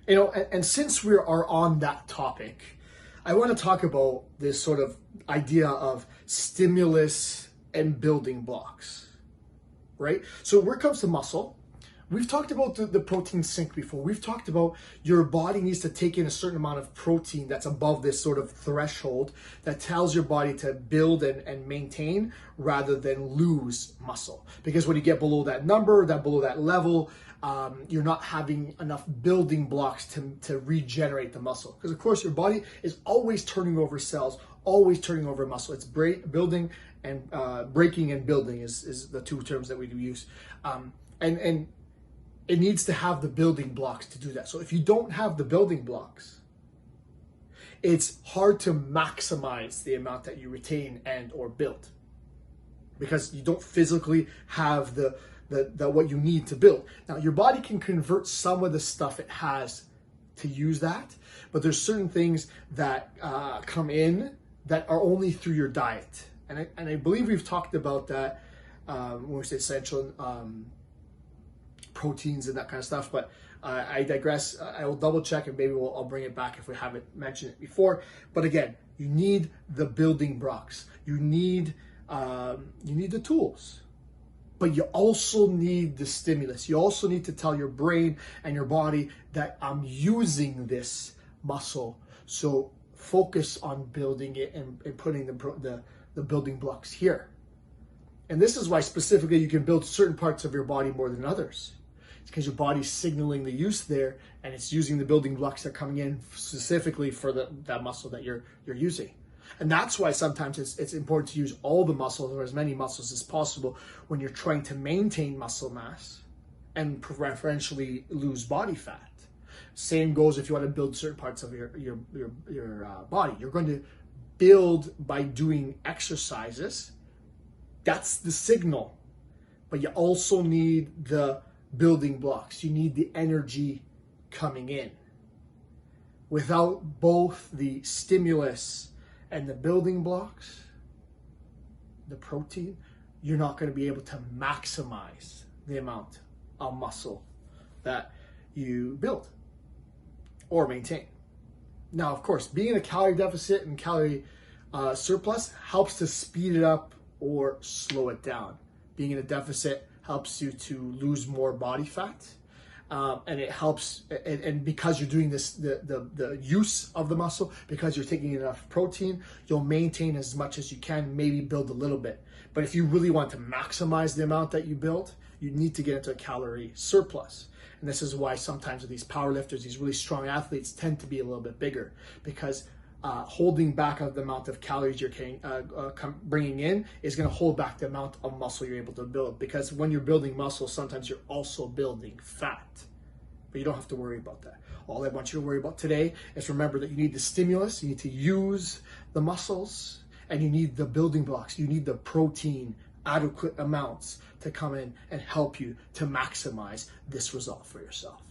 And since we are on that topic, I want to talk about this sort of idea of stimulus and building blocks, right? So where it comes to muscle, we've talked about the protein sink before. We've talked about your body needs to take in a certain amount of protein that's above this sort of threshold that tells your body to build and maintain rather than lose muscle. Because when you get below that number, below that level, you're not having enough building blocks to regenerate the muscle. Because of course your body is always turning over cells, always turning over muscle. It's building and breaking and building is the two terms that we do use. And it needs to have the building blocks to do that. So if you don't have the building blocks, it's hard to maximize the amount that you retain and or build, because you don't physically have the what you need to build. Now your body can convert some of the stuff it has to use that, but there's certain things that come in that are only through your diet. And I believe we've talked about that when we say essential proteins and that kind of stuff, but I digress. I will double check and maybe I'll bring it back if we haven't mentioned it before. But again, you need the building blocks. You need the tools, but you also need the stimulus. You also need to tell your brain and your body that I'm using this muscle. So focus on building it and putting the building blocks here. And this is why specifically you can build certain parts of your body more than others. It's because your body's signaling the use there, and it's using the building blocks that are coming in specifically for that muscle that you're using. And that's why sometimes it's important to use all the muscles or as many muscles as possible when you're trying to maintain muscle mass and preferentially lose body fat. Same goes if you want to build certain parts of your body. You're going to build by doing exercises. That's the signal. But you also need the building blocks. You need the energy coming in. Without both the stimulus and the building blocks, the protein, you're not going to be able to maximize the amount of muscle that you build or maintain. Now, of course, being in a calorie deficit and calorie surplus helps to speed it up or slow it down. Being in a deficit helps you to lose more body fat, and it helps. And because you're doing this, the use of the muscle, because you're taking enough protein, you'll maintain as much as you can, maybe build a little bit. But if you really want to maximize the amount that you build, you need to get into a calorie surplus. And this is why sometimes with these powerlifters, these really strong athletes tend to be a little bit bigger, because holding back of the amount of calories you're bringing in is going to hold back the amount of muscle you're able to build. Because when you're building muscle, sometimes you're also building fat. But you don't have to worry about that. All I want you to worry about today is remember that you need the stimulus, you need to use the muscles, and you need the building blocks. You need the protein, adequate amounts to come in and help you to maximize this result for yourself.